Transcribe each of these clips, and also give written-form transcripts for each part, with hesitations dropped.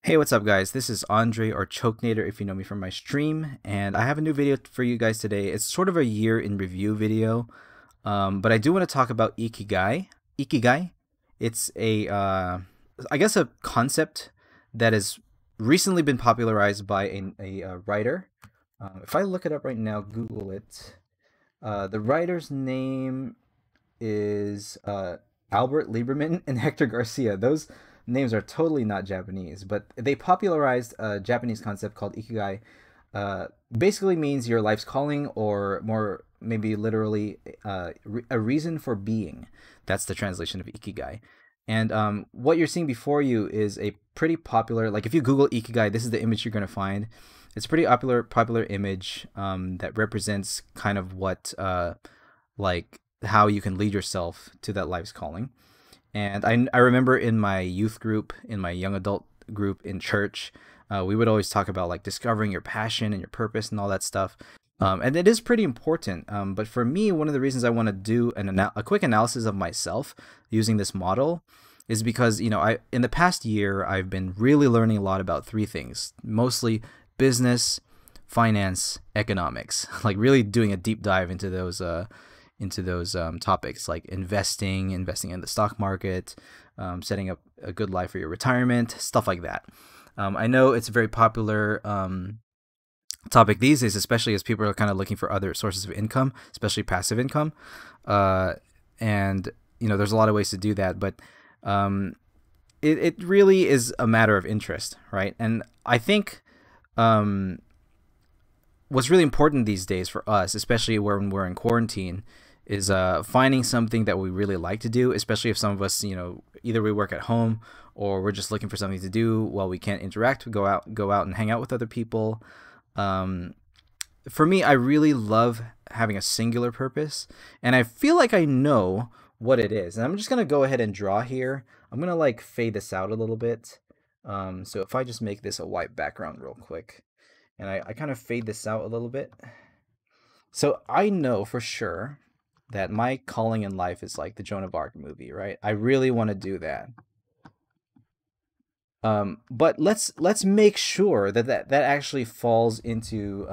Hey, what's up, guys? This is Andre or Chokenator if you know me from my stream, and I have a new video for you guys today. It's sort of a year in review video, but I do want to talk about Ikigai. Ikigai, it's I guess, a concept that has recently been popularized by a writer. If I look it up right now, Google it. The writer's name is Albert Lieberman and Hector Garcia. Those names are totally not Japanese, but they popularized a Japanese concept called Ikigai. Basically means your life's calling, or more maybe literally, a reason for being. That's the translation of Ikigai. And what you're seeing before you is a pretty popular, like if you Google Ikigai, this is the image you're going to find. It's a pretty popular image that represents kind of what like how you can lead yourself to that life's calling. And I remember in my youth group, in my young adult group in church, we would always talk about like discovering your passion and your purpose and all that stuff. And it is pretty important. But for me, one of the reasons I want to do a quick analysis of myself using this model is because, in the past year, I've been really learning a lot about three things, mostly business, finance, economics, like really doing a deep dive into those topics, like investing in the stock market, setting up a good life for your retirement, stuff like that. I know it's a very popular topic these days, especially as people are kind of looking for other sources of income, especially passive income. And there's a lot of ways to do that, but it really is a matter of interest, right? And I think what's really important these days for us, especially when we're in quarantine, is finding something that we really like to do, especially if some of us, either we work at home or we're just looking for something to do while we can't interact, go out and hang out with other people. For me, I really love having a singular purpose, and I feel like I know what it is. And I'm just gonna go ahead and draw here. I'm gonna like fade this out a little bit. So if I just make this a white background real quick, and I kind of fade this out a little bit. So I know for sure that my calling in life is like the Joan of Arc movie, right? I really want to do that. But let's make sure that actually falls into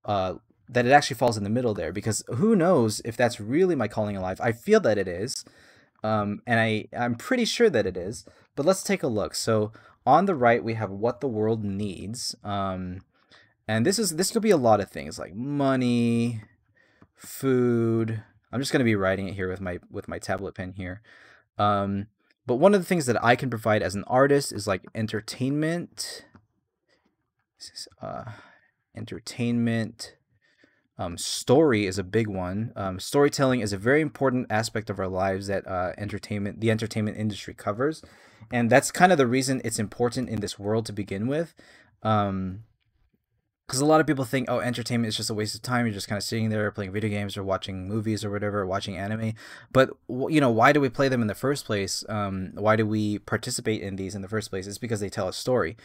that it actually falls in the middle there, because who knows if that's really my calling in life. I feel that it is, and I'm pretty sure that it is. But let's take a look. So on the right we have what the world needs, and this could be a lot of things like money, food. I'm just going to be writing it here with my tablet pen here. But one of the things that I can provide as an artist is like entertainment. Entertainment. Story is a big one. Storytelling is a very important aspect of our lives that the entertainment industry covers, and that's kind of the reason it's important in this world to begin with. Because a lot of people think, oh, entertainment is just a waste of time. You're just kind of sitting there playing video games or watching movies or whatever, watching anime. But why do we play them in the first place? Why do we participate in these in the first place? It's because they tell a story.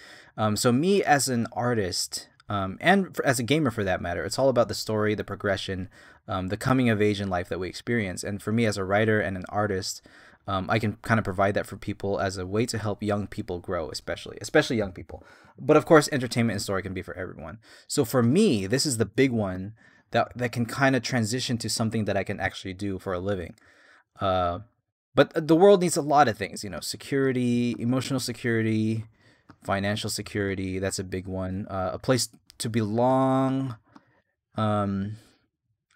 So me as an artist, as a gamer for that matter, it's all about the story, the progression, the coming of age in life that we experience. And for me as a writer and an artist, I can kind of provide that for people as a way to help young people grow, especially young people. But of course, entertainment and story can be for everyone. So for me, this is the big one that can kind of transition to something that I can actually do for a living. But the world needs a lot of things, security, emotional security, financial security. That's a big one. A place to belong,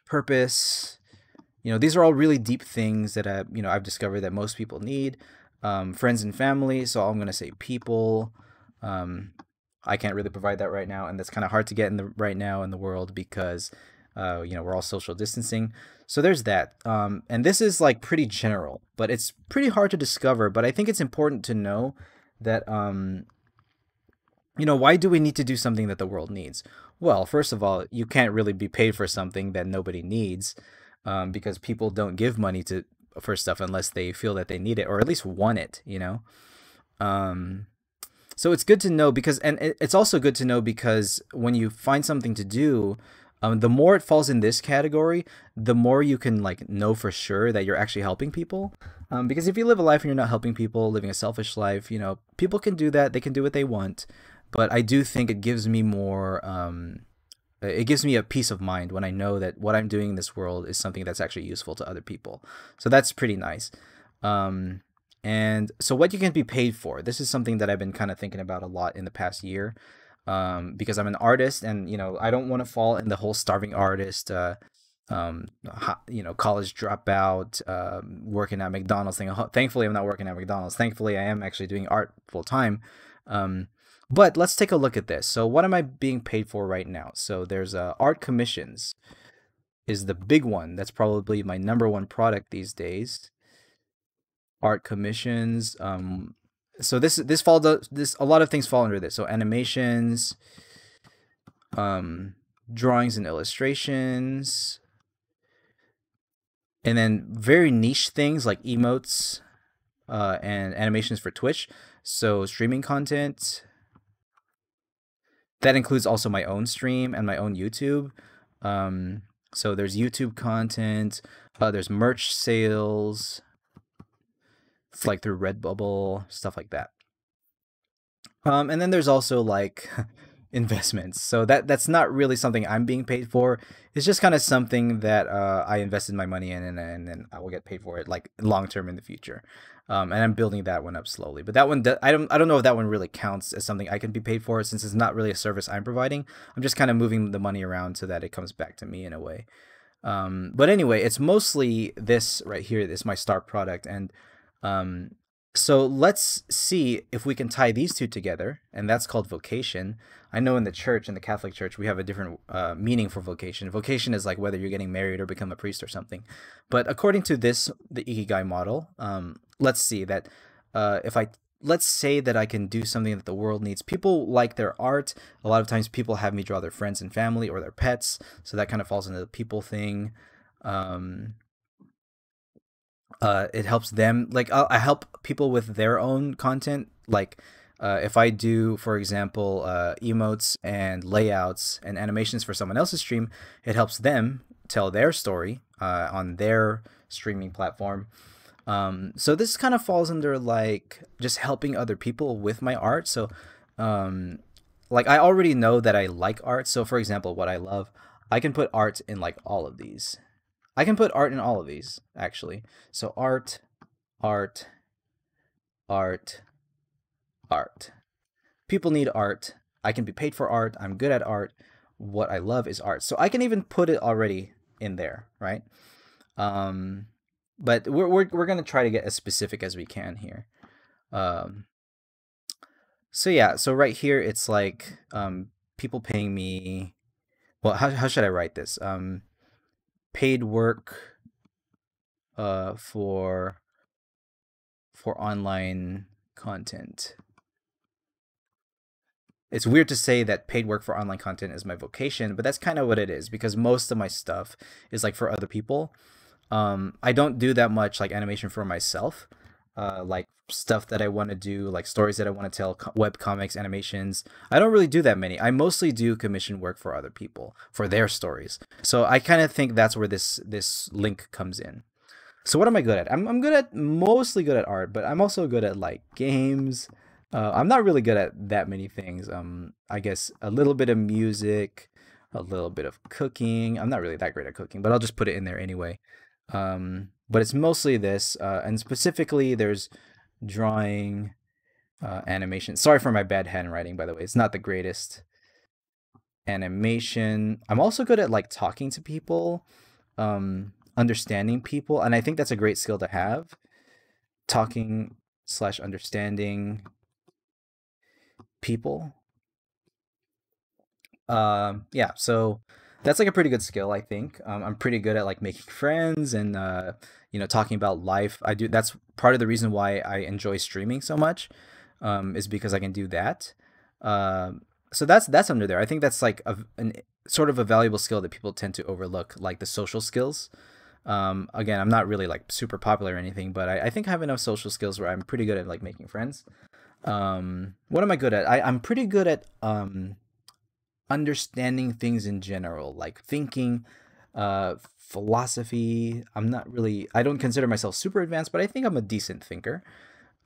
purpose. These are all really deep things that I've discovered that most people need. Friends and family. So I'm gonna say people. I can't really provide that right now, and that's kind of hard to get right now in the world because we're all social distancing. So there's that. And this is like pretty general, but it's pretty hard to discover. But I think it's important to know that why do we need to do something that the world needs? Well, first of all, you can't really be paid for something that nobody needs, because people don't give money for stuff unless they feel that they need it or at least want it. So it's good to know, because, and it's also good to know because when you find something to do, The more it falls in this category, the more you can like know for sure that you're actually helping people. Because if you live a life and you're not helping people, living a selfish life, you know, people can do that. They can do what they want. But I do think it gives me more. It gives me a peace of mind when I know that what I'm doing in this world is something that's actually useful to other people. So that's pretty nice. Um, and so what you can be paid for. This is something that I've been kind of thinking about a lot in the past year, because I'm an artist, and you know I don't want to fall in the whole starving artist, you know, college dropout, working at McDonald's thing. Thankfully, I'm not working at McDonald's. Thankfully, I am actually doing art full time. Um, but let's take a look at this. So, what am I being paid for right now? So, there's art commissions is the big one. That's probably my number one product these days. Art commissions. So this fall this a lot of things fall under this. So animations, um, drawings and illustrations, and then very niche things like emotes, and animations for Twitch. So streaming content that includes also my own stream and my own YouTube. Um, so there's YouTube content. There's merch sales. It's like through Redbubble, stuff like that. And then there's also like investments. So that's not really something I'm being paid for. It's just kind of something that I invested my money in, and then I will get paid for it like long term in the future. And I'm building that one up slowly. But that one, I don't know if that one really counts as something I can be paid for, since it's not really a service I'm providing. I'm just kind of moving the money around so that it comes back to me in a way. But anyway, it's mostly this right here. This is my start product, and um, so let's see if we can tie these two together, and that's called vocation. I know in the church, in the Catholic Church, we have a different meaning for vocation. Vocation is like whether you're getting married or become a priest or something. But according to this, the Ikigai model, let's see that if I let's say that I can do something that the world needs. People like their art. A lot of times, people have me draw their friends and family or their pets, so that kind of falls into the people thing. Um, it helps them, like I help people with their own content, like if I do, for example, emotes and layouts and animations for someone else's stream, it helps them tell their story on their streaming platform. So this kind of falls under like just helping other people with my art. So um, like I already know that I like art. So for example, what I love, I can put art in like all of these. I can put art in all of these, actually. So art, art, art, art. People need art. I can be paid for art. I'm good at art. What I love is art. So I can even put it already in there, right? Um, but we're gonna try to get as specific as we can here. Um, so yeah, so right here it's like people paying me. Well, how should I write this? Paid work uh, for for online content. It's weird to say that paid work for online content is my vocation, but that's kind of what it is, because most of my stuff is like for other people. I don't do that much like animation for myself, like stuff that I want to do, like stories that I want to tell, web comics, animations. I don't really do that many. I mostly do commission work for other people for their stories. So I kind of think that's where this link comes in. So what am I good at? I'm good at, mostly good at art, but I'm also good at like games. I'm not really good at that many things. I guess a little bit of music, a little bit of cooking. I'm not really that great at cooking, but I'll just put it in there anyway. But it's mostly this, and specifically there's drawing, animation. Sorry for my bad handwriting, by the way. It's not the greatest. Animation. I'm also good at like talking to people, understanding people, and I think that's a great skill to have. Talking slash understanding people. Yeah, so that's like a pretty good skill, I think. I'm pretty good at like making friends and you know, talking about life. I do. That's part of the reason why I enjoy streaming so much, is because I can do that. So that's under there. I think that's like an sort of a valuable skill that people tend to overlook, like the social skills. Again, I'm not really like super popular or anything, but I think I have enough social skills where I'm pretty good at like making friends. What am I good at? I'm pretty good at understanding things in general, like thinking, philosophy. I don't consider myself super advanced, but I think I'm a decent thinker.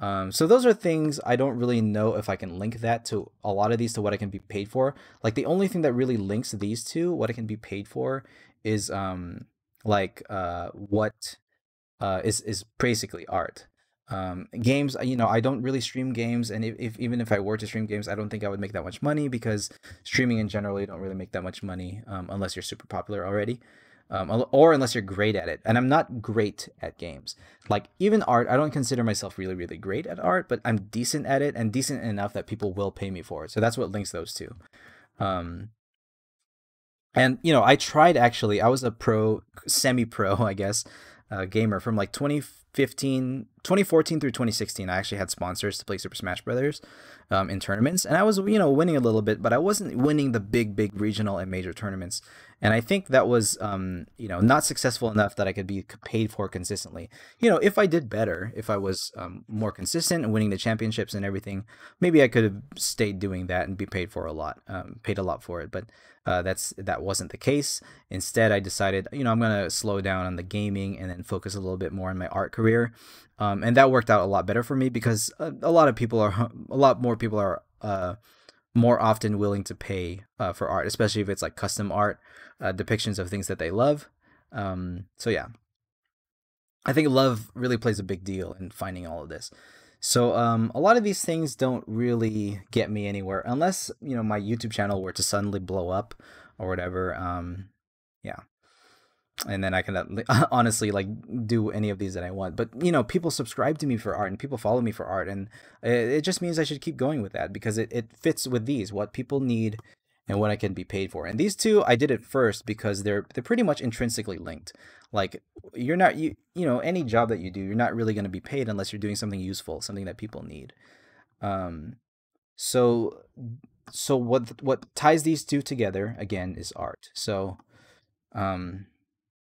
So those are things I don't really know if I can link that to a lot of these to what I can be paid for. Like the only thing that really links these to what I can be paid for is what is basically art. Games, I don't really stream games, and if even if I were to stream games, I don't think I would make that much money because streaming in general, you don't really make that much money unless you're super popular already, or unless you're great at it. And I'm not great at games. Like even art, I don't consider myself really really great at art, but I'm decent at it and decent enough that people will pay me for it. So that's what links those two. Um, and I tried actually. I was a pro, semi-pro, I guess, gamer from like 2014 through 2016. I actually had sponsors to play Super Smash Brothers in tournaments, and I was winning a little bit, but I wasn't winning the big regional and major tournaments. And I think that was not successful enough that I could be paid for consistently. If I did better, if I was more consistent and winning the championships and everything, maybe I could have stayed doing that and be paid for a lot, paid a lot for it. But that wasn't the case. Instead, I decided, I'm gonna slow down on the gaming and then focus a little bit more on my art career, and that worked out a lot better for me because a lot more people are more often willing to pay for art, especially if it's like custom art, depictions of things that they love. So yeah, I think love really plays a big deal in finding all of this. So a lot of these things don't really get me anywhere unless my YouTube channel were to suddenly blow up or whatever. Yeah, and then I can honestly like do any of these that I want. But people subscribe to me for art and people follow me for art, and it just means I should keep going with that because it fits with these what people need and what I can be paid for. And these two I did it first because they're pretty much intrinsically linked. Like you're not any job that you do, you're not really going to be paid unless you're doing something useful, something that people need. Um, so what ties these two together again is art. So um,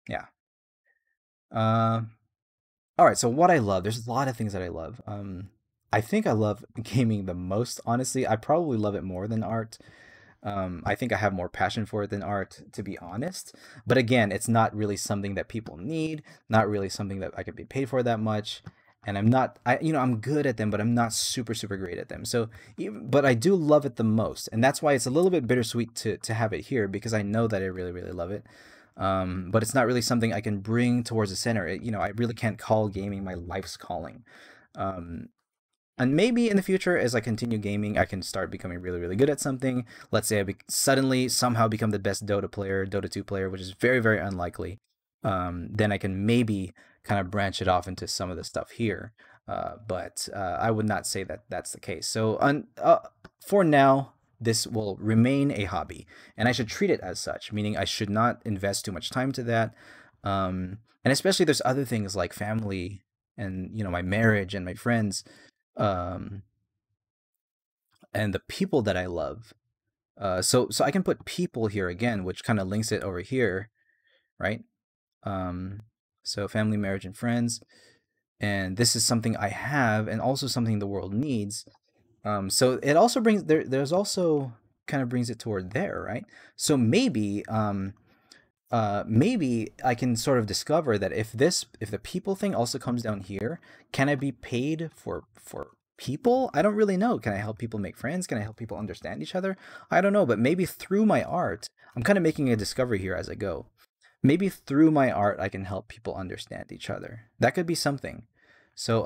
yeah. Uh, all right. So what I love, there's a lot of things that I love. I think I love gaming the most. Honestly, I probably love it more than art. I think I have more passion for it than art, to be honest. But again, it's not really something that people need, not really something that I could be paid for that much. And I'm not, I'm good at them, but I'm not super, super great at them. So, but I do love it the most. And that's why it's a little bit bittersweet to have it here because I know that I really, really love it. But it's not really something I can bring towards the center. I really can't call gaming my life's calling. Um, and maybe in the future, as I continue gaming, I can start becoming really, really good at something. Let's say suddenly somehow become the best Dota player, Dota 2 player, which is very, very unlikely. Then I can maybe kind of branch it off into some of the stuff here. But I would not say that that's the case. So for now, this will remain a hobby, and I should treat it as such, meaning I should not invest too much time to that. And especially there's other things like family and my marriage and my friends, um, and the people that I love. So I can put people here again, which kind of links it over here, right? Um, so family, marriage, and friends, and this is something I have, and also something the world needs. So it also brings there's also kind of brings it toward there, right? So maybe I can sort of discover that if the people thing also comes down here, can I be paid for people? I don't really know. Can I help people make friends? Can I help people understand each other? I don't know, but maybe through my art, I'm kind of making a discovery here as I go. Maybe through my art I can help people understand each other. That could be something. So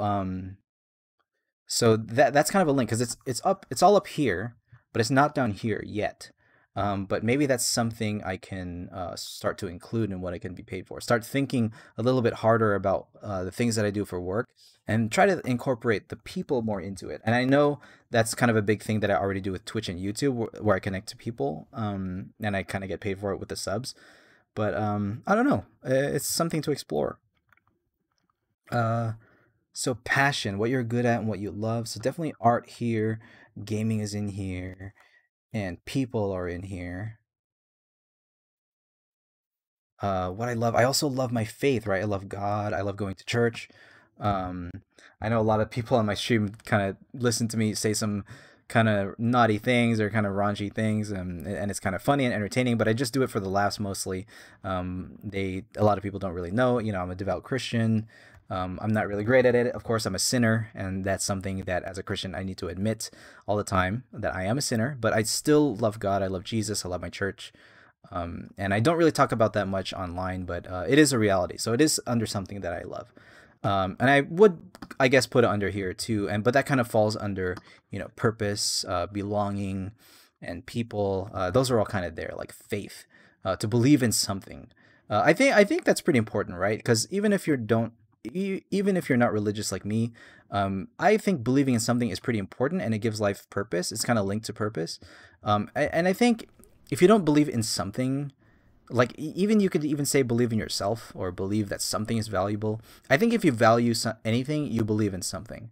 that's kind of a link because it's all up here, but it's not down here yet. But maybe that's something I can start to include in what I can be paid for. Start thinking a little bit harder about the things that I do for work and try to incorporate the people more into it. And I know that's kind of a big thing that I already do with Twitch and YouTube, where I connect to people, and I kind of get paid for it with the subs. But I don't know. It's something to explore. Uh, so passion, what you're good at and what you love. So definitely art here, gaming is in here, and people are in here. What I love, I also love my faith, right? I love God. I love going to church. Um, I know a lot of people on my stream kind of listen to me say some kind of naughty things or kind of raunchy things, and it's kind of funny and entertaining. But I just do it for the laughs mostly. A lot of people don't really know. I'm a devout Christian. I'm not really great at it. Of course, I'm a sinner, and that's something that as a Christian I need to admit all the time that I am a sinner. But I still love God. I love Jesus. I love my church. And I don't really talk about that much online, but it is a reality. So it is under something that I love. And I would, I guess, put it under here too. But that kind of falls under, purpose, belonging, and people. Those are all kind of there, like faith, to believe in something. I think that's pretty important, right? Because even if you're not religious like me, I think believing in something is pretty important, and it gives life purpose. It's kind of linked to purpose. And I think if you don't believe in something, like even you could even say believe in yourself or believe that something is valuable. I think if you value anything, you believe in something.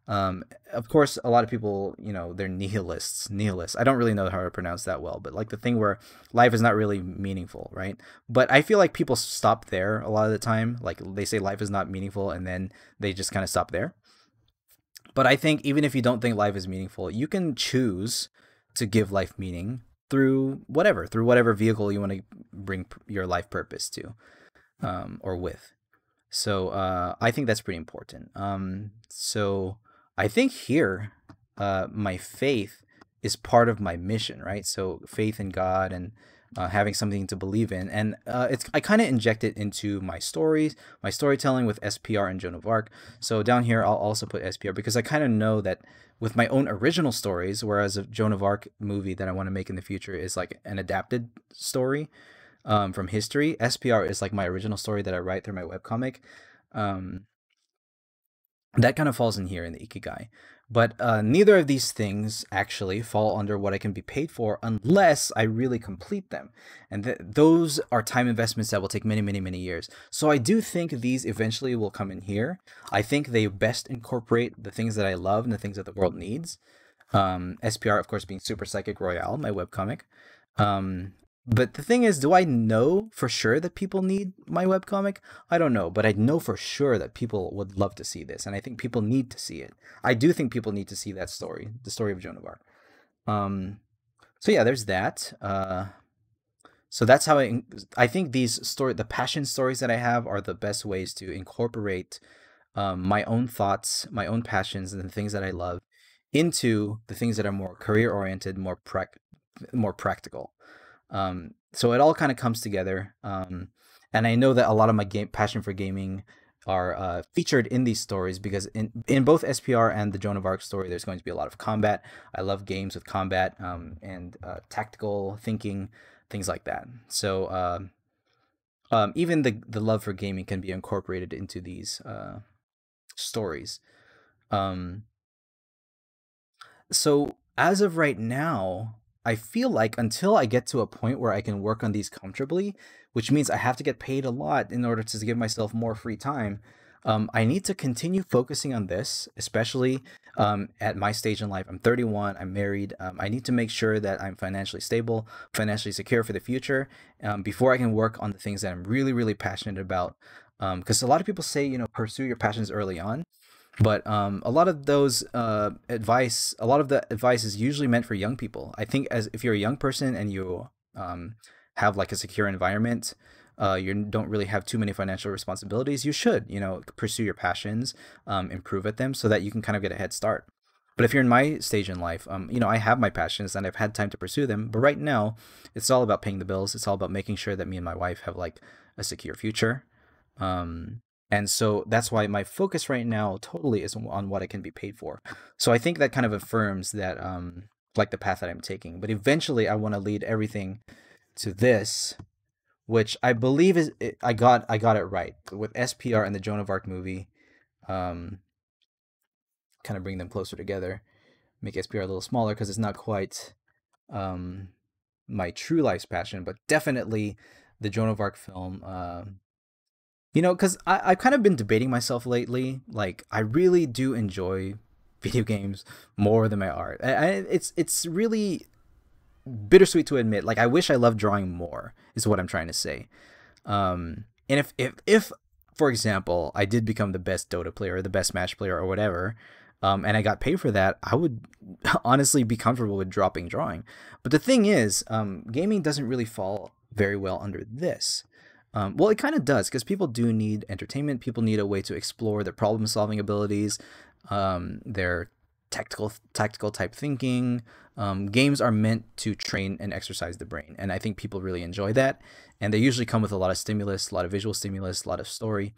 Of course, a lot of people, they're nihilists. I don't really know how to pronounce that well, but like the thing where life is not really meaningful, right? But I feel like people stop there a lot of the time. Like they say life is not meaningful, and then they just kind of stop there. But I think even if you don't think life is meaningful, you can choose to give life meaning through whatever vehicle you want to bring your life purpose to, or with. So I think that's pretty important. So I think here, my faith is part of my mission, right? So faith in God and having something to believe in, and I kind of inject it into my stories, my storytelling with SPR and Joan of Arc. So down here, I'll also put SPR because I kind of know that with my own original stories, whereas a Joan of Arc movie that I want to make in the future is like an adapted story from history. SPR is like my original story that I write through my webcomic. Um, that kind of falls in here in the Ikigai. But neither of these things actually fall under what I can be paid for unless I really complete them. And those are time investments that will take many, many, many years. So I do think these eventually will come in here. I think they best incorporate the things that I love and the things that the world needs. SPR, of course, being Super Psychic Royale, my webcomic. But the thing is, do I know for sure that people need my webcomic? I don't know, but I know for sure that people would love to see this, and I think people need to see it. I do think people need to see that story, the story of Joan of Arc. So yeah, there's that. So that's how I think the passion stories that I have are the best ways to incorporate my own thoughts, my own passions, and the things that I love into the things that are more career oriented, more practical. So it all kind of comes together. And I know that a lot of my passion for gaming are featured in these stories because in both SPR and the Joan of Arc story, there's going to be a lot of combat. I love games with combat and tactical thinking, things like that. So even the love for gaming can be incorporated into these stories. So as of right now, I feel like until I get to a point where I can work on these comfortably, which means I have to get paid a lot in order to give myself more free time, I need to continue focusing on this, especially at my stage in life. I'm 31, I'm married. I need to make sure that I'm financially stable, financially secure for the future before I can work on the things that I'm really, really passionate about. Because a lot of people say, pursue your passions early on. But a lot of the advice is usually meant for young people. I think as if you're a young person and you have like a secure environment, you don't really have too many financial responsibilities, you should, pursue your passions, improve at them so that you can kind of get a head start. But if you're in my stage in life, I have my passions and I've had time to pursue them. But right now, it's all about paying the bills. It's all about making sure that me and my wife have like a secure future. And so that's why my focus right now totally is on what I can be paid for. So I think that kind of affirms that, like the path that I'm taking. But eventually I want to lead everything to this, which I believe I got it right with SPR and the Joan of Arc movie. Kind of bring them closer together, make SPR a little smaller because it's not quite my true life's passion, but definitely the Joan of Arc film. Because I've kind of been debating myself lately. Like, I really do enjoy video games more than my art. It's really bittersweet to admit. Like, I wish I loved drawing more, is what I'm trying to say. And if for example, I did become the best Dota player or the best Smash player or whatever, and I got paid for that, I would honestly be comfortable with dropping drawing. But the thing is, gaming doesn't really fall very well under this. Well, it kind of does because people do need entertainment. People need a way to explore their problem-solving abilities, their tactical type thinking. Games are meant to train and exercise the brain, and I think people really enjoy that. And they usually come with a lot of stimulus, a lot of visual stimulus, a lot of story.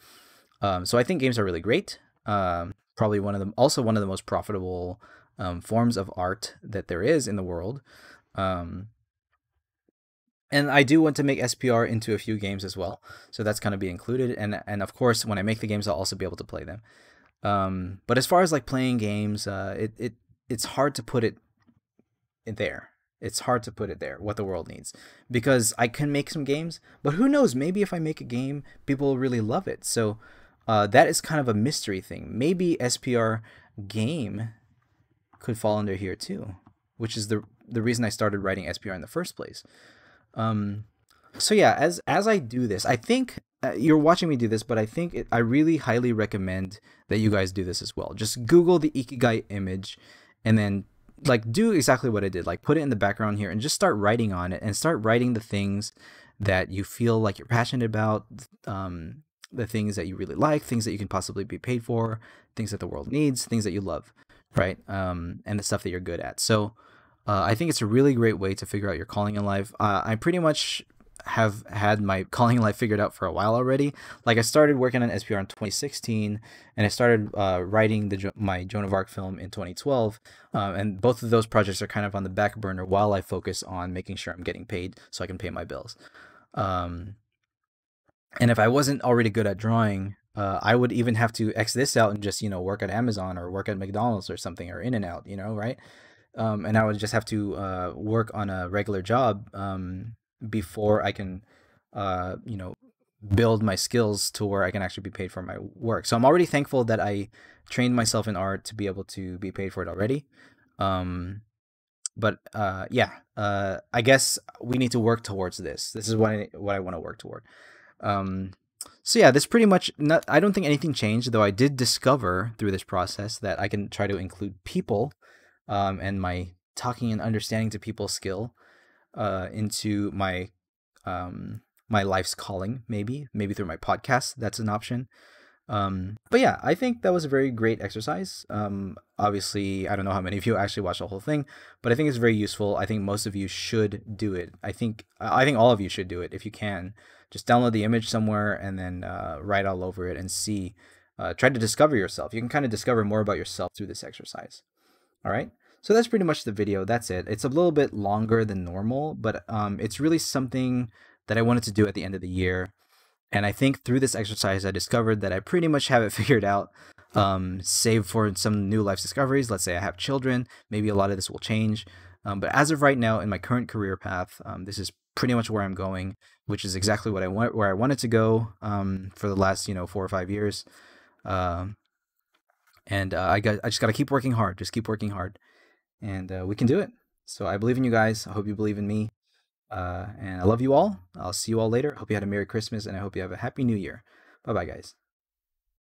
So I think games are really great. Probably also one of the most profitable forms of art that there is in the world. Um, and I do want to make SPR into a few games as well, so that's going to be included. And of course, when I make the games, I'll also be able to play them. But as far as like playing games, it's hard to put it there. It's hard to put it there, what the world needs, because I can make some games, but who knows? Maybe if I make a game, people will really love it. So that is kind of a mystery thing. Maybe SPR game could fall under here too, which is the reason I started writing SPR in the first place. Um, so yeah, as I do this, I think you're watching me do this, but I think I really highly recommend that you guys do this as well. Just Google the Ikigai image, and then like do exactly what I did. Like put it in the background here, and just start writing on it, and start writing the things that you feel like you're passionate about, the things that you really like, things that you can possibly be paid for, things that the world needs, things that you love, right? And the stuff that you're good at. So I think it's a really great way to figure out your calling in life. I pretty much have had my calling in life figured out for a while already. Like I started working on SPR in 2016, and I started writing my Joan of Arc film in 2012. And both of those projects are kind of on the back burner while I focus on making sure I'm getting paid so I can pay my bills. Um, and if I wasn't already good at drawing, I would even have to X this out and just, work at Amazon or work at McDonald's or something, or In and Out, right? And I would just have to work on a regular job before I can, build my skills to where I can actually be paid for my work. So I'm already thankful that I trained myself in art to be able to be paid for it already. Um, but yeah, I guess we need to work towards this. This is what I want to work toward. Um, so yeah, this pretty much not. I don't think anything changed, though. I did discover through this process that I can try to include people, and my talking and understanding to people skill, into my life's calling. Maybe through my podcast. That's an option. But yeah, I think that was a very great exercise. Obviously, I don't know how many of you actually watched the whole thing, but I think it's very useful. I think most of you should do it. I think all of you should do it if you can. Just download the image somewhere and then write all over it and see. Try to discover yourself. You can kind of discover more about yourself through this exercise. All right. So that's pretty much the video. That's it. It's a little bit longer than normal, but it's really something that I wanted to do at the end of the year. And I think through this exercise, I discovered that I pretty much have it figured out, save for some new life discoveries. Let's say I have children. Maybe a lot of this will change. But as of right now, in my current career path, this is pretty much where I'm going, which is exactly what I want, where I wanted to go for the last 4 or 5 years. Um, and I just got to keep working hard. Just keep working hard, and we can do it. So I believe in you guys. I hope you believe in me. And I love you all. I'll see you all later. Hope you had a Merry Christmas, and I hope you have a Happy New Year. Bye bye, guys.